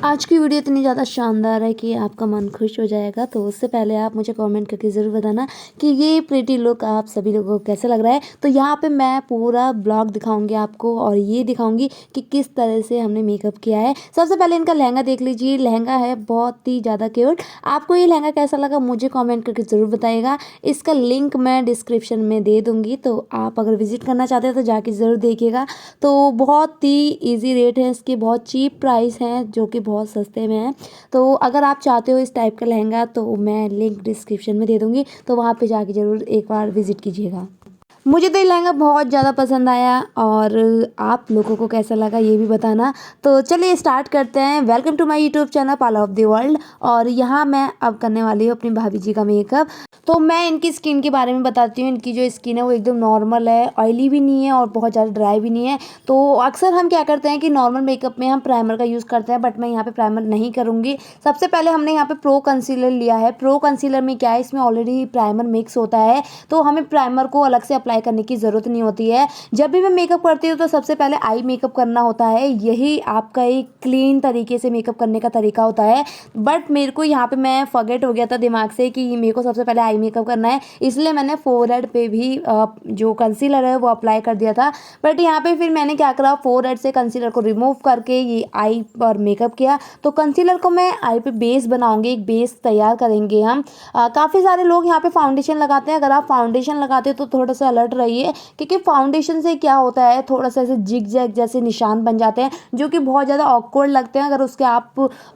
आज की वीडियो इतनी ज़्यादा शानदार है कि आपका मन खुश हो जाएगा। तो उससे पहले आप मुझे कमेंट करके ज़रूर बताना कि ये प्रिटी लुक आप सभी लोगों को कैसा लग रहा है। तो यहाँ पे मैं पूरा ब्लॉग दिखाऊंगी आपको और ये दिखाऊंगी कि किस तरह से हमने मेकअप किया है। सबसे पहले इनका लहंगा देख लीजिए। लहंगा है बहुत ही ज़्यादा क्यूट। आपको ये लहंगा कैसा लगा मुझे कॉमेंट करके ज़रूर बताइएगा। इसका लिंक मैं डिस्क्रिप्शन में दे दूँगी, तो आप अगर विजिट करना चाहते हैं तो जाके ज़रूर देखिएगा। तो बहुत ही ईजी रेट है इसके, बहुत चीप प्राइस हैं जो कि बहुत सस्ते में है। तो अगर आप चाहते हो इस टाइप का लहंगा तो मैं लिंक डिस्क्रिप्शन में दे दूँगी, तो वहाँ पे जाके ज़रूर एक बार विज़िट कीजिएगा। मुझे तो ये लहंगा बहुत ज़्यादा पसंद आया और आप लोगों को कैसा लगा ये भी बताना। तो चलिए स्टार्ट करते हैं। Welcome to my YouTube channel पाला ऑफ द वर्ल्ड। और यहाँ मैं अब करने वाली हूँ अपनी भाभी जी का मेकअप। तो मैं इनकी स्किन के बारे में बताती हूँ। इनकी जो स्किन है वो एकदम नॉर्मल है, ऑयली भी नहीं है और बहुत ज़्यादा ड्राई भी नहीं है। तो अक्सर हम क्या करते हैं कि नॉर्मल मेकअप में हम प्राइमर का यूज़ करते हैं, बट मैं यहाँ पे प्राइमर नहीं करूँगी। सबसे पहले हमने यहाँ पे प्रो कंसीलर लिया है। प्रो कंसीलर में क्या है, इसमें ऑलरेडी प्राइमर मिक्स होता है, तो हमें प्राइमर को अलग से अप्लाई करने की ज़रूरत नहीं होती है। जब भी मैं मेकअप करती हूँ तो सबसे पहले आई मेकअप करना होता है। यही आपका एक क्लीन तरीके से मेकअप करने का तरीका होता है। बट मेरे को यहाँ पे मैं फॉरगेट हो गया था दिमाग से कि मेरे को सबसे पहले आई मेकअप करना है, इसलिए मैंने फोरहेड पे भी जो कंसीलर है वो अप्लाई कर दिया था। बट यहाँ पे फिर मैंने क्या करा, फोरहेड से कंसीलर को रिमूव करके ये आई पर मेकअप किया। तो कंसीलर को मैं आई पे बेस बनाऊंगी, एक बेस तैयार करेंगे हम। काफ़ी सारे लोग यहाँ पे फाउंडेशन लगाते हैं। अगर आप फाउंडेशन लगाते हो तो थोड़ा सा अलर्ट रहिए, क्योंकि फाउंडेशन से क्या होता है, थोड़ा सा ऐसे जिग जैग जैसे निशान बन जाते हैं जो कि बहुत ज़्यादा ऑकवर्ड लगते हैं। अगर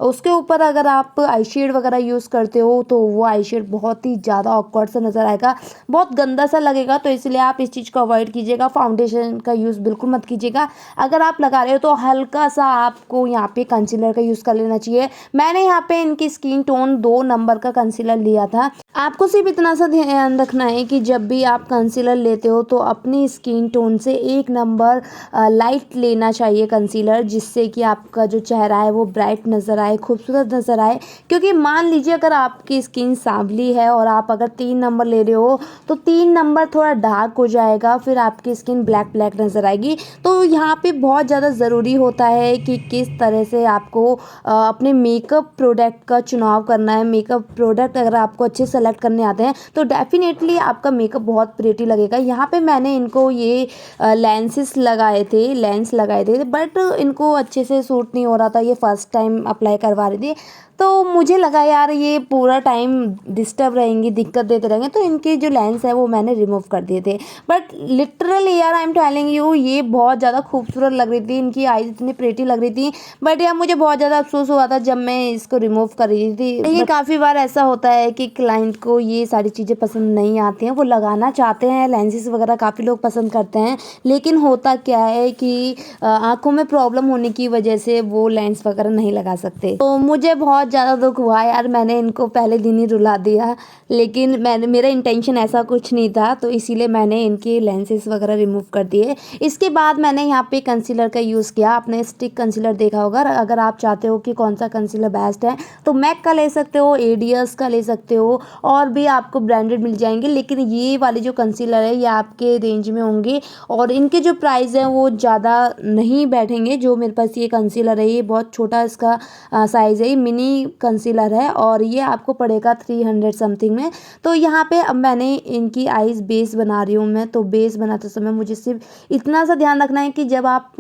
उसके ऊपर अगर आप आई शेड वगैरह यूज़ करते हो तो वो आई शेड बहुत ही ज़्यादा ऑकवर्ड सा नज़र आएगा, बहुत गंदा सा लगेगा। तो इसलिए आप इस चीज़ को अवॉइड कीजिएगा, फाउंडेशन का यूज़ बिल्कुल मत कीजिएगा। अगर आप लगा रहे हो तो हल्का सा आपको यहाँ पे कंसीलर का यूज़ कर लेना चाहिए। मैंने यहाँ पे इनकी स्किन टोन 2 नंबर का कंसीलर लिया था। आपको सिर्फ इतना सा ध्यान रखना है कि जब भी आप कंसीलर लेते हो तो अपनी स्किन टोन से 1 नंबर लाइट लेना चाहिए कंसीलर, जिससे कि आपका जो चेहरा है वो ब्राइट नज़र आए, खूबसूरत नज़र आए। क्योंकि मान लीजिए अगर आपकी स्किन सांवली है और आप अगर 3 नंबर ले रहे हो तो 3 नंबर थोड़ा डार्क हो जाएगा, फिर आपकी स्किन ब्लैक ब्लैक नज़र आएगी। तो यहाँ पे बहुत ज़्यादा ज़रूरी होता है कि किस तरह से आपको अपने मेकअप प्रोडक्ट का चुनाव करना है। मेकअप प्रोडक्ट अगर आपको अच्छे सेलेक्ट करने आते हैं तो डेफिनेटली आपका मेकअप बहुत प्रिटी लगेगा। यहाँ पे मैंने इनको ये लेंस लगाए थे, बट इनको अच्छे से सूट नहीं हो रहा था। ये फर्स्ट टाइम अप्लाई करवा रही थी, तो मुझे लगा यार ये पूरा टाइम डिस्टर्ब रहेंगी, दिक्कत देते रहेंगे, तो इनके जो लेंस है वो मैंने रिमूव कर दिए थे। बट लिटरली यार आई एम टेलिंग यू, ये बहुत ज़्यादा खूबसूरत लग रही थी, इनकी आईज इतनी प्रिटी लग रही थी। बट यार मुझे बहुत ज़्यादा अफसोस हुआ था जब मैं इसको रिमूव कर रही थी। लेकिन काफ़ी बार ऐसा होता है कि क्लाइंट को ये सारी चीज़ें पसंद नहीं आती हैं, वो लगाना चाहते हैं लेंसेज वगैरह, काफ़ी लोग पसंद करते हैं, लेकिन होता क्या है कि आँखों में प्रॉब्लम होने की वजह से वो लेंस वगैरह नहीं लगा सकते। तो मुझे बहुत ज़्यादा दुख हुआ यार, मैंने इनको पहले दिन ही रुला दिया, लेकिन मेरा इंटेंशन ऐसा कुछ नहीं था, तो इसीलिए मैंने इनके लेंसेज वगैरह रिमूव कर दिए। इसके बाद मैंने यहाँ पे कंसीलर का यूज़ किया। आपने स्टिक कंसीलर देखा होगा। अगर आप चाहते हो कि कौन सा कंसीलर बेस्ट है तो मैक का ले सकते हो, एडियस का ले सकते हो, और भी आपको ब्रांडेड मिल जाएंगे। लेकिन ये वाले जो कंसीलर है ये आपके रेंज में होंगे और इनके जो प्राइस हैं वो ज़्यादा नहीं बैठेंगे। जो मेरे पास ये कंसीलर है ये बहुत छोटा इसका साइज़ है, ये मिनी कंसीलर है और ये आपको पड़ेगा 300 समथिंग में। तो यहाँ पे अब मैंने इनकी आईज बेस बना रही हूँ मैं। तो बेस बनाते समय मुझे सिर्फ इतना सा ध्यान रखना है कि जब आप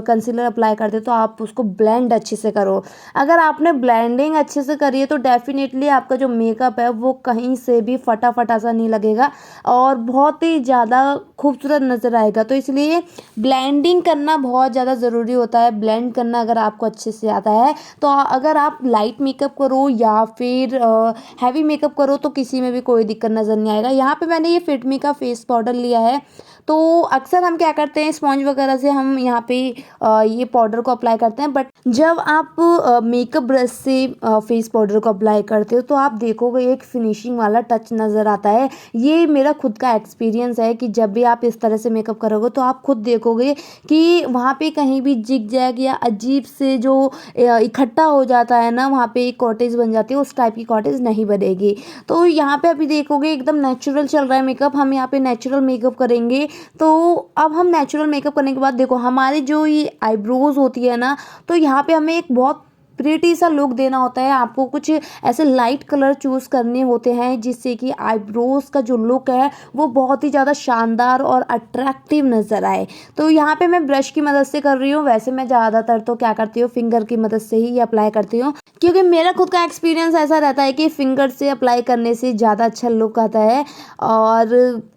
कंसीलर अप्लाई करते हो तो आप उसको ब्लेंड अच्छे से करो। अगर आपने ब्लेंडिंग अच्छे से करी है तो डेफिनेटली आपका जो मेकअप है वो कहीं से भी फटा फटा सा नहीं लगेगा और बहुत ही ज़्यादा खूबसूरत नज़र आएगा। तो इसलिए ब्लेंडिंग करना बहुत ज़्यादा ज़रूरी होता है। ब्लेंड करना अगर आपको अच्छे से आता है तो अगर आप लाइट मेकअप करो या फिर हैवी मेकअप करो तो किसी में भी कोई दिक्कत नज़र नहीं आएगा। यहाँ पे मैंने ये फिटमी का फेस पाउडर लिया है। तो अक्सर हम क्या करते हैं, स्पॉन्ज वगैरह से हम यहाँ पे ये पाउडर को अप्लाई करते हैं, बट जब आप मेकअप ब्रश से फेस पाउडर को अप्लाई करते हो तो आप देखोगे एक फिनिशिंग वाला टच नज़र आता है। ये मेरा खुद का एक्सपीरियंस है कि जब भी आप इस तरह से मेकअप करोगे तो आप खुद देखोगे कि वहाँ पे कहीं भी जिग जैग या अजीब से जो इकट्ठा हो जाता है ना, वहाँ पे एक कॉटेज बन जाती है, उस टाइप की कॉटेज नहीं बनेगी। तो यहाँ पे अभी देखोगे एकदम नेचुरल चल रहा है मेकअप, हम यहाँ पे नेचुरल मेकअप करेंगे। तो अब हम नेचुरल मेकअप करने के बाद देखो हमारी जो ये आईब्रोज होती है ना, तो यहाँ पे हमें एक बहुत प्रिटी सा लुक देना होता है, आपको कुछ ऐसे लाइट कलर चूज़ करने होते हैं जिससे कि आईब्रोज़ का जो लुक है वो बहुत ही ज़्यादा शानदार और अट्रैक्टिव नज़र आए। तो यहाँ पे मैं ब्रश की मदद से कर रही हूँ। वैसे मैं ज़्यादातर तो क्या करती हूँ, फिंगर की मदद से ही ये अप्लाई करती हूँ, क्योंकि मेरा खुद का एक्सपीरियंस ऐसा रहता है कि फिंगर से अप्लाई करने से ज़्यादा अच्छा लुक आता है और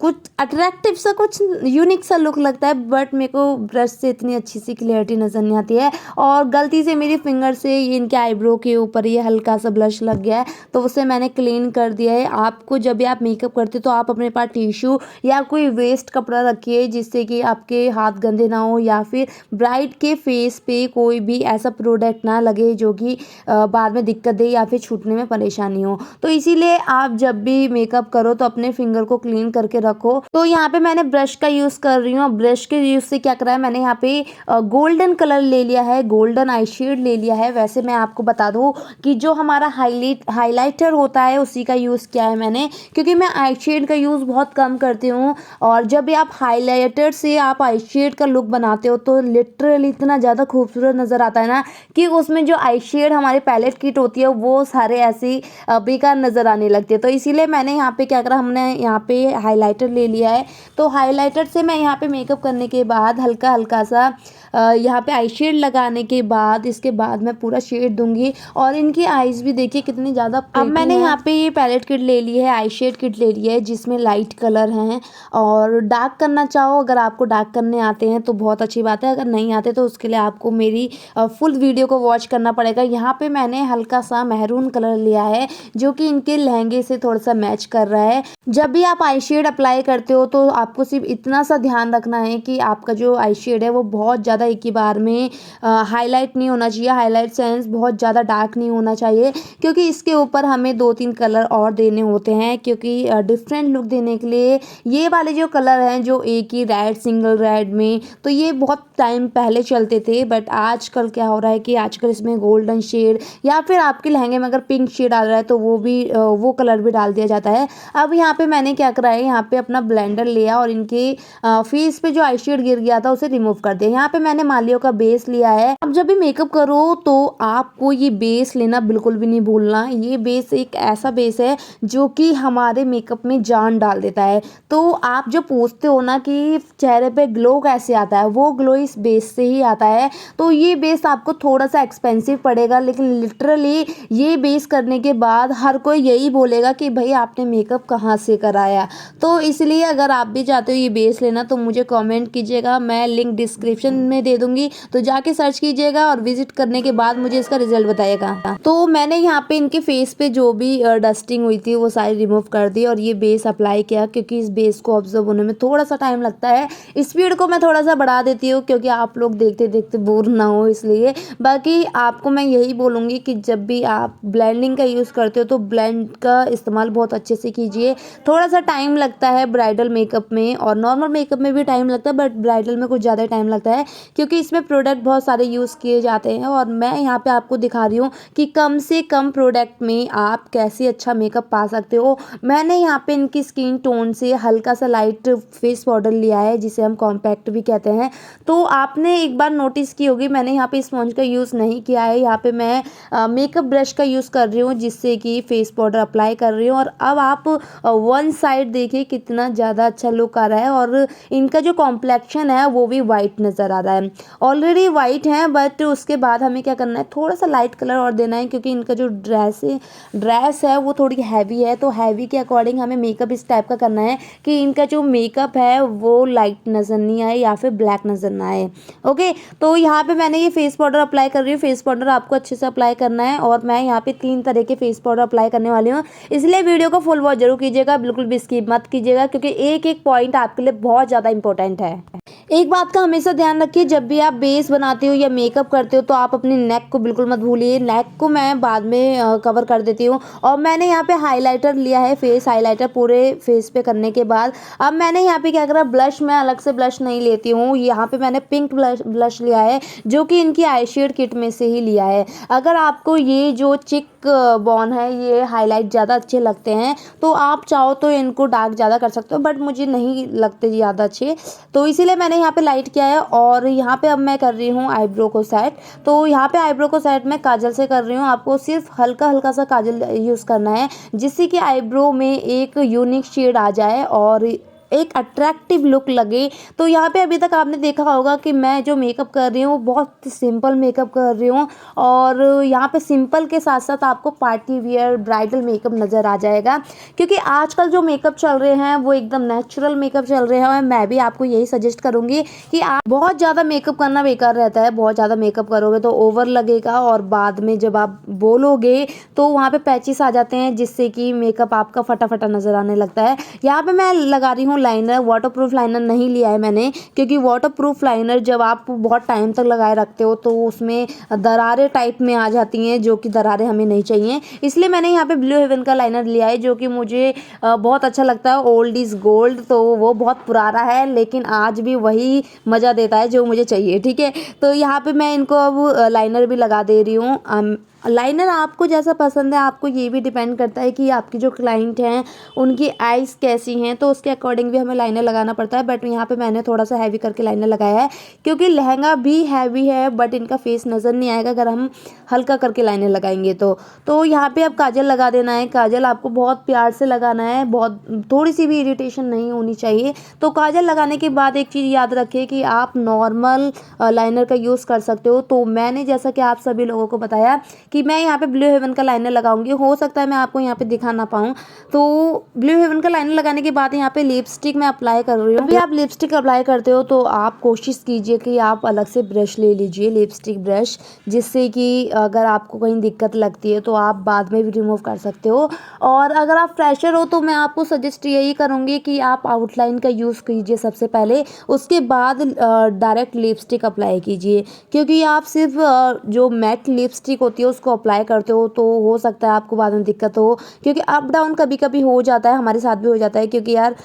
कुछ अट्रैक्टिव सा, कुछ यूनिक सा लुक लगता है। बट मेरे को ब्रश से इतनी अच्छी सी क्लियरिटी नज़र नहीं आती है और गलती से मेरी फिंगर से ये इनके आईब्रो के ऊपर ये हल्का सा ब्लश लग गया है, तो उसे मैंने क्लीन कर दिया है। आपको जब भी आप मेकअप करते हो तो आप अपने पास टिश्यू या कोई वेस्ट कपड़ा रखिए जिससे कि आपके हाथ गंदे ना हो या फिर ब्राइड के फेस पे कोई भी ऐसा प्रोडक्ट ना लगे जो कि बाद में दिक्कत दे या फिर छूटने में परेशानी हो। तो इसीलिए आप जब भी मेकअप करो तो अपने फिंगर को क्लीन करके रखो। तो यहाँ पे मैंने ब्रश का यूज़ कर रही हूँ। ब्रश के यूज़ से क्या करा है, मैंने यहाँ पे गोल्डन कलर ले लिया है, गोल्डन आई शेड ले लिया है। वैसे मैं आपको बता दूँ कि जो हमारा हाइलाइटर होता है उसी का यूज़ किया है मैंने, क्योंकि मैं आई शेड का यूज़ बहुत कम करती हूँ। और जब भी आप हाइलाइटर से आप आई शेड का लुक बनाते हो तो लिटरली इतना ज़्यादा खूबसूरत नज़र आता है ना कि उसमें जो आई शेड हमारी पैलेट किट होती है वो सारे ऐसी बेकार नज़र आने लगती है। तो इसीलिए मैंने यहाँ पे क्या करा, हमने यहाँ पे हाइलाइटर ले लिया है। तो हाइलाइटर से मैं यहाँ पे मेकअप करने के बाद हल्का हल्का सा यहाँ पे आई शेड लगाने के बाद इसके बाद मैं पूरा शेड दूंगी। और इनकी आईज़ भी देखिए कितनी ज़्यादा प्रिटी है। अब मैंने यहाँ पे ये पैलेट किट ले ली है, आई शेड किट ले ली है जिसमें लाइट कलर हैं। और डार्क करना चाहो, अगर आपको डार्क करने आते हैं तो बहुत अच्छी बात है, अगर नहीं आते तो उसके लिए आपको मेरी फुल वीडियो को वॉच करना पड़ेगा। यहाँ पे मैंने हल्का सा मैरून कलर लिया है जो कि इनके लहंगे से थोड़ा सा मैच कर रहा है। जब भी आप आई शेड अप्लाई करते हो तो आपको सिर्फ इतना सा ध्यान रखना है कि आपका जो आई शेड है वो बहुत ज़्यादा एक ही बार में हाईलाइट नहीं होना चाहिए, हाईलाइट सेंस बहुत ज़्यादा डार्क नहीं होना चाहिए, क्योंकि इसके ऊपर हमें 2-3 कलर और देने होते हैं। क्योंकि डिफरेंट लुक देने के लिए ये वाले जो कलर हैं जो एक ही रेड, सिंगल रेड में, तो ये बहुत टाइम पहले चलते थे। बट आजकल क्या हो रहा है कि आजकल इसमें गोल्डन शेड या फिर आपके लहंगे में अगर पिंक शेड आ रहा है तो वो कलर भी डाल दिया जाता है। अब यहाँ पे मैंने क्या करा है, यहाँ पे अपना ब्लेंडर लिया और इनके फेस पे जो आई शेड गिर गया था उसे रिमूव कर दिया। यहाँ पे मैंने मालियो का बेस लिया है। अब जब भी मेकअप करो तो आपको ये बेस लेना बिल्कुल भी नहीं भूलना। ये बेस एक ऐसा बेस है जो कि हमारे मेकअप में जान डाल देता है। तो आप जो पूछते हो ना कि चेहरे पे ग्लो कैसे आता है, वो ग्लो इस बेस से ही आता है। तो ये बेस आपको थोड़ा सा एक्सपेंसिव पड़ेगा, लेकिन लिटरली ये बेस करने के बाद हर कोई यही बोलेगा कि भाई आपने मेकअप कहाँ से कराया। तो इसलिए अगर आप भी चाहते हो ये बेस लेना तो मुझे कमेंट कीजिएगा, मैं लिंक डिस्क्रिप्शन में दे दूंगी, तो जाके सर्च कीजिएगा और विजिट करने के बाद मुझे इसका रिजल्ट बताइएगा। तो मैंने यहाँ पे इनके फेस पे जो भी डस्टिंग हुई थी वो सारी रिमूव कर दी और ये बेस अप्लाई किया, क्योंकि इस बेस को ऑब्जर्व होने में थोड़ा सा टाइम लगता है। स्पीड को मैं थोड़ा सा बढ़ा देती हूँ क्योंकि आप लोग देखते देखते बोर ना हो इसलिए। बाकी आपको मैं यही बोलूँगी कि जब भी आप ब्लेंडिंग का यूज़ करते हो तो ब्लेंड का इस्तेमाल बहुत अच्छे से कीजिए। थोड़ा सा टाइम लगता है ब्राइडल मेकअप में और नॉर्मल मेकअप में भी टाइम लगता है, बट ब्राइडल में कुछ ज़्यादा टाइम लगता है क्योंकि इसमें प्रोडक्ट बहुत सारे यूज़ किए जाते हैं। और मैं यहाँ पे आपको दिखा रही हूँ कि कम से कम प्रोडक्ट में आप कैसे अच्छा मेकअप पा सकते हो। मैंने यहाँ पे इनकी स्किन टोन से हल्का सा लाइट फेस पाउडर लिया है जिसे हम कॉम्पैक्ट भी कहते हैं। तो आपने एक बार नोटिस की होगी मैंने यहाँ पे स्पॉन्ज का यूज़ नहीं किया है, यहाँ पे मैं मेकअप ब्रश का यूज़ कर रही हूँ जिससे कि फेस पाउडर अप्लाई कर रही हूँ। और अब आप वन साइड देखिए कितना ज़्यादा अच्छा लुक आ रहा है और इनका जो कॉम्प्लेक्शन है वो भी वाइट नज़र आ रहा है। ऑलरेडी वाइट है बट उसके बाद हमें क्या करना है, थोड़ा सा लाइट कलर और देना है क्योंकि इनका जो ड्रेस है वो थोड़ी हैवी है। तो हैवी के अकॉर्डिंग हमें मेकअप इस टाइप का करना है कि इनका जो मेकअप है वो लाइट नज़र नहीं आए या फिर ब्लैक नज़र ना आए। ओके, तो यहाँ पे मैंने ये फेस पाउडर अप्लाई कर रही हूँ। फेस पाउडर आपको अच्छे से अप्लाई करना है और मैं यहाँ पे 3 तरह के फेस पाउडर अप्लाई करने वाली हूँ, इसलिए वीडियो को फुल वॉच जरूर कीजिएगा, बिल्कुल भी स्किप मत कीजिएगा क्योंकि एक एक पॉइंट आपके लिए बहुत ज़्यादा इंपॉर्टेंट है। एक बात का हमेशा ध्यान रखिए, जब भी आप बेस बनाते हो या मेकअप करते हो तो आप अपनी नेक को बिल्कुल मत भूलिए। नेक को मैं बाद में कवर कर देती हूँ। और मैंने यहाँ पे हाइलाइटर लिया है, फेस हाइलाइटर पूरे फेस पे करने के बाद अब मैंने यहाँ पे क्या करा, ब्लश मैं अलग से ब्लश नहीं लेती हूँ। यहाँ पे मैंने पिंक ब्लश लिया है जो कि इनकी आई शेड किट में से ही लिया है। अगर आपको ये जो चिक बॉन है ये हाईलाइट ज़्यादा अच्छे लगते हैं तो आप चाहो तो इनको डार्क ज़्यादा कर सकते हो, बट मुझे नहीं लगते ज़्यादा अच्छे, तो इसीलिए मैंने मैंने यहाँ पे लाइट किया है और यहाँ पे अब मैं कर रही हूँ आईब्रो को सेट। तो यहाँ पे आईब्रो को सेट मैं काजल से कर रही हूँ। आपको सिर्फ हल्का हल्का सा काजल यूज़ करना है, जिससे कि आईब्रो में एक यूनिक शेड आ जाए और एक अट्रैक्टिव लुक लगे। तो यहाँ पे अभी तक आपने देखा होगा कि मैं जो मेकअप कर रही हूँ बहुत सिंपल मेकअप कर रही हूँ, और यहाँ पे सिंपल के साथ साथ आपको पार्टी वियर ब्राइडल मेकअप नज़र आ जाएगा, क्योंकि आजकल जो मेकअप चल रहे हैं वो एकदम नेचुरल मेकअप चल रहे हैं। और मैं भी आपको यही सजेस्ट करूँगी कि आप बहुत ज़्यादा मेकअप करना बेकार रहता है। बहुत ज़्यादा मेकअप करोगे तो ओवर लगेगा और बाद में जब आप बोलोगे तो वहाँ पे पैचेस आ जाते हैं, जिससे कि मेकअप आपका फटा फटा नज़र आने लगता है। यहाँ पे मैं लगा रही हूँ लाइनर। वाटरप्रूफ लाइनर नहीं लिया है मैंने, क्योंकि वाटरप्रूफ लाइनर जब आप बहुत टाइम तक लगाए रखते हो तो उसमें दरारें टाइप में आ जाती हैं, जो कि दरारें हमें नहीं चाहिए। इसलिए मैंने यहाँ पे ब्लू हेवन का लाइनर लिया है, जो कि मुझे बहुत अच्छा लगता है। ओल्ड इज़ गोल्ड, तो वो बहुत पुराना है लेकिन आज भी वही मज़ा देता है जो मुझे चाहिए। ठीक है, तो यहाँ पे मैं इनको अब लाइनर भी लगा दे रही हूँ। लाइनर आपको जैसा पसंद है, आपको ये भी डिपेंड करता है कि आपकी जो क्लाइंट हैं उनकी आइज़ कैसी हैं, तो उसके अकॉर्डिंग भी हमें लाइनर लगाना पड़ता है। बट यहाँ पे मैंने थोड़ा सा हैवी करके लाइनर लगाया है, क्योंकि लहंगा भी हैवी है बट इनका फेस नज़र नहीं आएगा अगर हम हल्का करके लाइनर लगाएंगे तो यहाँ पे अब काजल लगा देना है। काजल आपको बहुत प्यार से लगाना है, बहुत थोड़ी सी भी इरिटेशन नहीं होनी चाहिए। तो काजल लगाने के बाद एक चीज़ याद रखिए कि आप नॉर्मल लाइनर का यूज़ कर सकते हो। तो मैंने जैसा कि आप सभी लोगों को बताया कि मैं यहाँ पे ब्लू हेवन का लाइनर लगाऊंगी। हो सकता है मैं आपको यहाँ पे दिखा ना पाऊँ। तो ब्लू हेवन का लाइनर लगाने के बाद यहाँ पे लिपस्टिक मैं अप्लाई कर रही हूँ। अभी आप लिपस्टिक अप्लाई करते हो तो आप कोशिश कीजिए कि आप अलग से ब्रश ले लीजिए, लिपस्टिक ब्रश, जिससे कि अगर आपको कहीं दिक्कत लगती है तो आप बाद में भी रिमूव कर सकते हो। और अगर आप फ्रेशर हो तो मैं आपको सजेस्ट यही करूँगी कि आप आउटलाइन का यूज़ कीजिए सबसे पहले, उसके बाद डायरेक्ट लिपस्टिक अप्लाई कीजिए। क्योंकि आप सिर्फ जो मैट लिपस्टिक होती है उसको अप्लाई करते हो तो हो सकता है आपको बाद में दिक्कत हो, क्योंकि अप डाउन कभी कभी हो जाता है, हमारे साथ भी हो जाता है। क्योंकि यार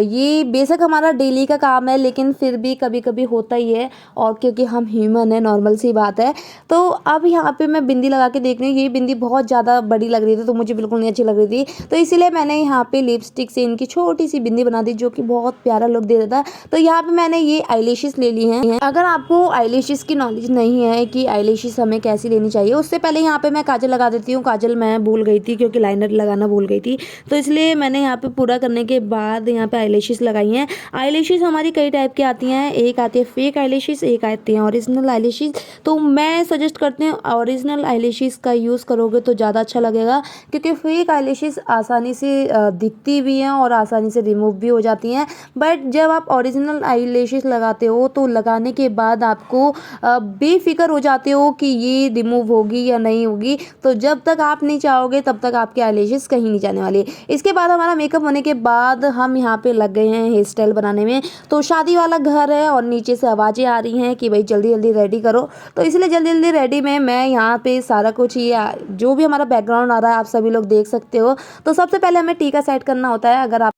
ये बेशक हमारा डेली का काम है लेकिन फिर भी कभी कभी होता ही है, और क्योंकि हम ह्यूमन है, नॉर्मल सी बात है। तो अब यहाँ पे मैं बिंदी लगा के देख रही हूँ। ये बिंदी बहुत ज़्यादा बड़ी लग रही थी तो मुझे बिल्कुल नहीं अच्छी लग रही थी, तो इसीलिए मैंने यहाँ पे लिपस्टिक से इनकी छोटी सी बिंदी बना दी, जो कि बहुत प्यारा लुक दे देता है। तो यहाँ पे मैंने ये आईलैशेस ले ली हैं। अगर आपको आईलैशेस की नॉलेज नहीं है कि आईलैशेस हमें कैसी लेनी चाहिए, उससे पहले यहाँ पे मैं काजल लगा देती हूँ। काजल मैं भूल गई थी क्योंकि लाइनर लगाना भूल गई थी, तो इसलिए मैंने यहाँ पे पूरा करने के बाद यहाँ पे आईलैशेस लगाई हैं। आईलैशेस हमारी कई टाइप की आती हैं, एक आती है फेक आईलैशेस, एक आती है ओरिजिनल आईलैशेस। तो मैं सजेस्ट करती हूँ ओरिजिनल आईलैशेस का यूज़ करोगे तो ज़्यादा अच्छा लगेगा, क्योंकि फेक आईलैशेस आसानी से दिखती भी हैं और आसानी से रिमूव भी हो जाती हैं। बट जब आप ओरिजिनल आईलैशेस लगाते हो तो लगाने के बाद आपको बेफिक्र हो जाते हो कि ये रिमूव होगी या नहीं होगी। तो जब तक आप नहीं चाहोगे तब तक आपके आईलैशेस कहीं नहीं जाने वाले। इसके बाद हमारा मेकअप होने के बाद हम यहाँ पे लग गए हैं हेयर स्टाइल बनाने में। तो शादी वाला घर है और नीचे से आवाज़ें आ रही हैं कि भाई जल्दी जल्दी रेडी करो, तो इसलिए जल्दी जल्दी रेडी में मैं यहाँ पे सारा कुछ ये जो भी हमारा बैकग्राउंड आ रहा है आप सभी लोग देख सकते हो। तो सबसे पहले हमें टीका सेट करना होता है।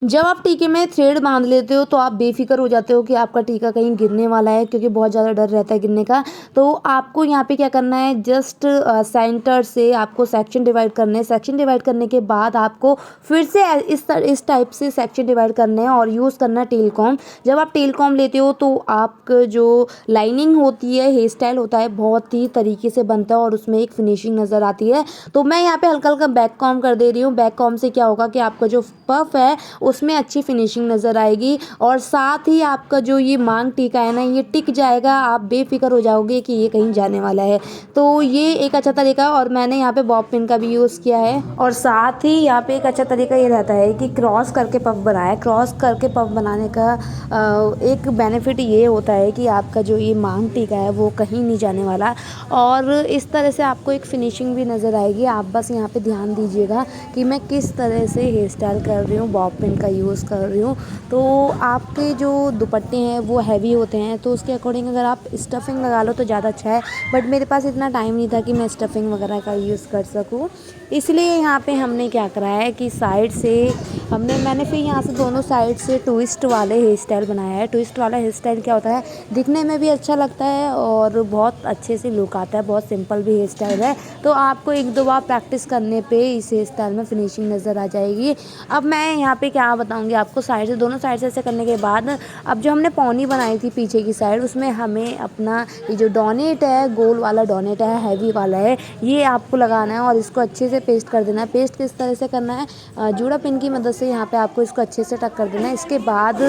जब आप टीके में थ्रेड बांध लेते हो तो आप बेफिक्र हो जाते हो कि आपका टीका कहीं गिरने वाला है, क्योंकि बहुत ज़्यादा डर रहता है गिरने का। तो आपको यहाँ पे क्या करना है, जस्ट सेंटर से आपको सेक्शन डिवाइड करने हैं। सेक्शन डिवाइड करने के बाद आपको फिर से इस टाइप से सेक्शन डिवाइड करने हैं और यूज़ करना है टेल कॉम। जब आप टेल कॉम लेते हो तो आपका जो लाइनिंग होती है, हेयर स्टाइल होता है, बहुत ही तरीके से बनता है और उसमें एक फिनिशिंग नज़र आती है। तो मैं यहाँ पे हल्का हल्का बैक कॉम कर दे रही हूँ। बैक कॉम से क्या होगा कि आपका जो पफ है उसमें अच्छी फिनिशिंग नज़र आएगी, और साथ ही आपका जो ये मांग टीका है ना, ये टिक जाएगा। आप बेफिक्र हो जाओगे कि ये कहीं जाने वाला है। तो ये एक अच्छा तरीका। और मैंने यहाँ पे बॉब पिन का भी यूज़ किया है, और साथ ही यहाँ पे एक अच्छा तरीका ये रहता है कि क्रॉस करके पफ बनाए। क्रॉस करके पफ बनाने का एक बेनिफिट ये होता है कि आपका जो ये मांग टीका है वो कहीं नहीं जाने वाला, और इस तरह से आपको एक फिनिशिंग भी नज़र आएगी। आप बस यहाँ पे ध्यान दीजिएगा कि मैं किस तरह से हेयर स्टाइल कर रही हूँ, बॉब पिन का यूज़ कर रही हूँ। तो आपके जो दुपट्टे हैं वो हैवी होते हैं, तो उसके अकॉर्डिंग अगर आप स्टफिंग लगा लो तो ज़्यादा अच्छा है। बट मेरे पास इतना टाइम नहीं था कि मैं स्टफिंग वगैरह का यूज़ कर सकूँ, इसलिए यहाँ पे हमने क्या करा है कि साइड से मैंने फिर यहाँ से दोनों साइड से ट्विस्ट वाले हेयर स्टाइल बनाया है। ट्विस्ट वाला हेयर स्टाइल क्या होता है, दिखने में भी अच्छा लगता है और बहुत अच्छे से लुक आता है। बहुत सिंपल भी हेयर स्टाइल है, तो आपको एक दो बार प्रैक्टिस करने पे इस हेयर स्टाइल में फिनिशिंग नज़र आ जाएगी। अब मैं यहाँ पे क्या क्या बताऊँगी आपको, साइड से दोनों साइड से ऐसे करने के बाद अब जो हमने पौनी बनाई थी पीछे की साइड, उसमें हमें अपना ये जो डोनेट है, गोल वाला डोनेट है, हैवी वाला है, ये आपको लगाना है और इसको अच्छे से पेस्ट कर देना है। पेस्ट किस तरह से करना है, जूड़ा पिन की मदद से यहाँ पे आपको इसको अच्छे से टक कर देना है। इसके बाद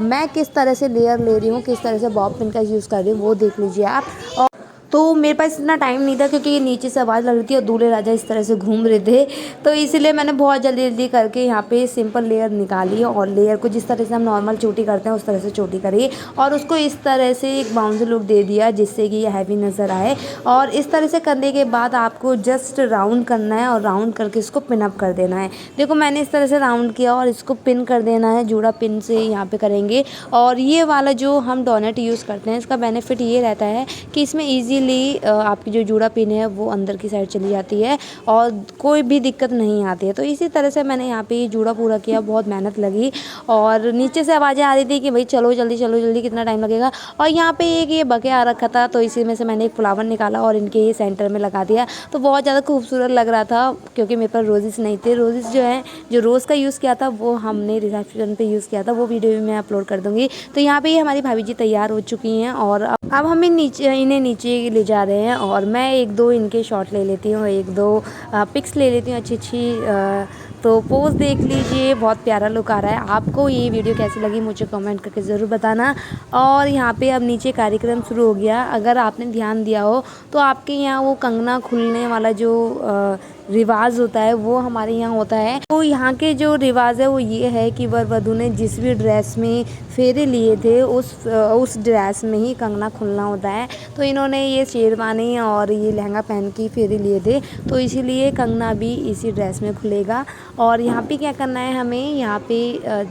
मैं किस तरह से लेयर ले रही हूँ, किस तरह से बॉब पिन का यूज़ कर रही हूँ, वो देख लीजिए आप। और तो मेरे पास इतना टाइम नहीं था क्योंकि ये नीचे से आवाज़ लग रही थी और दूल्हे राजा इस तरह से घूम रहे थे, तो इसीलिए मैंने बहुत जल्दी जल्दी करके यहाँ पे सिंपल लेयर निकाली और लेयर को जिस तरह से हम नॉर्मल चोटी करते हैं उस तरह से चोटी करी और उसको इस तरह से एक बाउंसी लुक दे दिया जिससे कि ये हैवी नज़र आए। और इस तरह से करने के बाद आपको जस्ट राउंड करना है और राउंड करके इसको पिन अप कर देना है। देखो मैंने इस तरह से राउंड किया और इसको पिन कर देना है, जूड़ा पिन से यहाँ पे करेंगे। और ये वाला जो हम डोनट यूज़ करते हैं इसका बेनिफिट ये रहता है कि इसमें ईजीली आपकी जो जूड़ा पिन है वो अंदर की साइड चली जाती है और कोई भी दिक्कत नहीं आती है। तो इसी तरह से मैंने यहाँ पे ये जूड़ा पूरा किया, बहुत मेहनत लगी और नीचे से आवाज़ें आ रही थी कि भाई चलो जल्दी कितना टाइम लगेगा। और यहाँ पे एक ये बके आ रखा था तो इसी में से मैंने एक फ्लावर निकाला और इनके ये सेंटर में लगा दिया, तो बहुत ज़्यादा खूबसूरत लग रहा था क्योंकि मेरे पास रोजेस नहीं थे। रोजेस जो है, जो रोज़ का यूज़ किया था वो हमने रिसेप्शन पे यूज़ किया था, वो वीडियो भी मैं अपलोड कर दूँगी। तो यहाँ पे हमारी भाभी जी तैयार हो चुकी हैं और अब हम इन्हें नीचे ले जा रहे हैं और मैं एक दो इनके शॉट ले लेती हूँ, एक दो पिक्स ले लेती हूँ अच्छी। तो पोज़ देख लीजिए, बहुत प्यारा लुक आ रहा है। आपको ये वीडियो कैसी लगी मुझे कमेंट करके ज़रूर बताना। और यहाँ पे अब नीचे कार्यक्रम शुरू हो गया, अगर आपने ध्यान दिया हो तो आपके यहाँ वो कंगना खुलने वाला जो रिवाज होता है वो हमारे यहाँ होता है। तो यहाँ के जो रिवाज है वो ये है कि वर वधू ने जिस भी ड्रेस में फेरे लिए थे उस ड्रेस में ही कंगना खुलना होता है। तो इन्होंने ये शेरवानी और ये लहंगा पहन के फेरे लिए थे, तो इसीलिए कंगना भी इसी ड्रेस में खुलेगा। और यहाँ पे क्या करना है हमें, यहाँ पे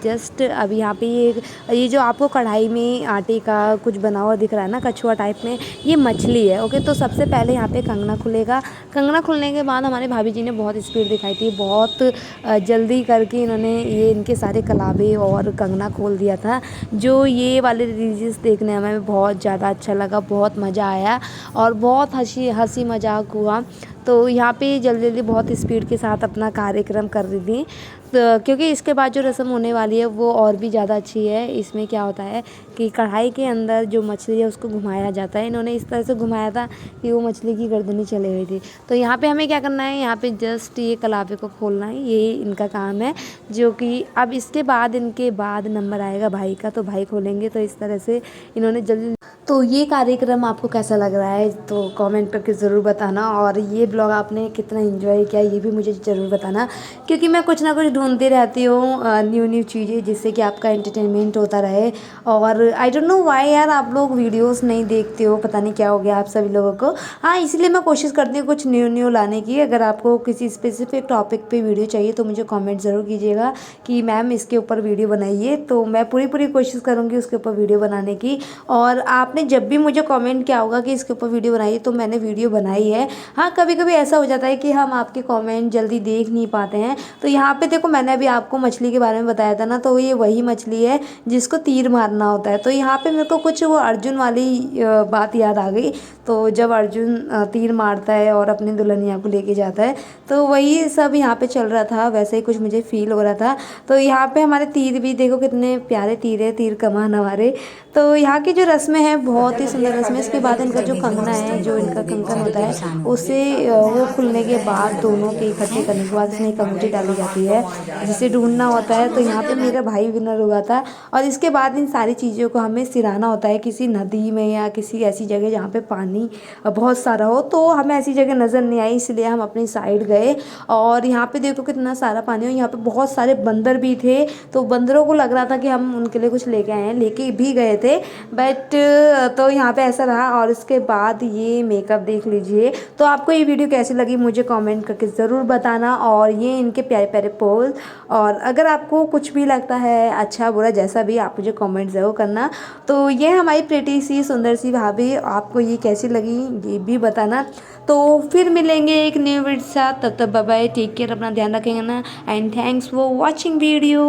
जस्ट अब यहाँ पे ये जो आपको कढ़ाई में आटे का कुछ बना हुआ दिख रहा है ना कछुआ टाइप में, ये मछली है। ओके, तो सबसे पहले यहाँ पे कंगना खुलेगा। कंगना खुलने के बाद हमारे भाभी जी ने बहुत स्पीड दिखाई थी, बहुत जल्दी करके इन्होंने ये इनके सारे कलावे और कंगना खोल दिया था। जो ये वाले रील्स देखने में बहुत ज़्यादा अच्छा लगा, बहुत मज़ा आया और बहुत हंसी मजाक हुआ। तो यहाँ पे जल्दी जल्दी बहुत स्पीड के साथ अपना कार्यक्रम कर रही थी, तो क्योंकि इसके बाद जो रस्म होने वाली है वो और भी ज़्यादा अच्छी है। इसमें क्या होता है कि कढ़ाई के अंदर जो मछली है उसको घुमाया जाता है। इन्होंने इस तरह से घुमाया था कि वो मछली की गर्दनी चली हुई थी। तो यहाँ पे हमें क्या करना है, यहाँ पे जस्ट ये कलावे को खोलना है, ये इनका काम है। जो कि अब इनके बाद नंबर आएगा भाई का, तो भाई खोलेंगे। तो इस तरह से इन्होंने जल्दी। तो ये कार्यक्रम आपको कैसा लग रहा है तो कमेंट करके ज़रूर बताना और ये ब्लॉग आपने कितना एंजॉय किया ये भी मुझे ज़रूर बताना, क्योंकि मैं कुछ ना कुछ ढूंढती रहती हूँ न्यू चीज़ें जिससे कि आपका एंटरटेनमेंट होता रहे। और आई डोंट नो व्हाई यार आप लोग वीडियोस नहीं देखते हो, पता नहीं क्या हो गया आप सभी लोगों को। हाँ, इसलिए मैं कोशिश करती हूँ कुछ न्यू लाने की। अगर आपको किसी स्पेसिफिक टॉपिक पे वीडियो चाहिए तो मुझे कमेंट ज़रूर कीजिएगा कि मैम इसके ऊपर वीडियो बनाइए, तो मैं पूरी कोशिश करूँगी उसके ऊपर वीडियो बनाने की। और आपने जब भी मुझे कमेंट किया होगा कि इसके ऊपर वीडियो बनाइए तो मैंने वीडियो बनाई है। हाँ, कभी कभी ऐसा हो जाता है कि हम आपके कमेंट जल्दी देख नहीं पाते हैं। तो यहाँ पे देखो मैंने अभी आपको मछली के बारे में बताया था ना, तो ये वही मछली है जिसको तीर मारना होता है। तो यहाँ पे मेरे को कुछ वो अर्जुन वाली बात याद आ गई। तो जब अर्जुन तीर मारता है और अपनी दुल्हनिया को लेके जाता है, तो वही सब यहाँ पे चल रहा था, वैसे ही कुछ मुझे फील हो रहा था। तो यहाँ पे हमारे तीर भी देखो कितने प्यारे तीर है, तीर कमान हमारे। तो यहाँ की जो रस्में हैं बहुत ही सुंदर रस्में। इसके बाद इनका जो कंगना है, जो इनका कंकन होता है, उसे वो खुलने के बाद दोनों के इकट्ठे करने के बाद इसमें एक अंगूठी डाली जाती है जिसे ढूंढना होता है। तो यहाँ पे मेरा भाई विनर हुआ था। और इसके बाद इन सारी चीज़ों को हमें सिराना होता है किसी नदी में या किसी ऐसी जगह जहाँ पे पानी बहुत सारा हो। तो हमें ऐसी जगह नज़र नहीं आई, इसलिए हम अपनी साइड गए। और यहाँ पे देखो कितना सारा पानी हो, यहाँ पे बहुत सारे बंदर भी थे। तो बंदरों को लग रहा था कि हम उनके लिए कुछ लेके आए हैं, लेके भी गए थे, बट तो यहाँ पे ऐसा रहा। और इसके बाद ये मेकअप देख लीजिए। तो आपको ये वीडियो कैसी लगी मुझे कमेंट करके ज़रूर बताना। और ये इनके प्यारे प्यारे पोज, और अगर आपको कुछ भी लगता है अच्छा बुरा जैसा भी, आप मुझे कमेंट ज़रूर करना। तो ये हमारी प्रीटी सी सुंदर सी भाभी, आपको ये कैसी लगी ये भी बताना। तो फिर मिलेंगे एक न्यू वीडियो के साथ, तब तक बाय बाय, टेक केयर, अपना ध्यान रखेंगे ना, and thanks for watching video.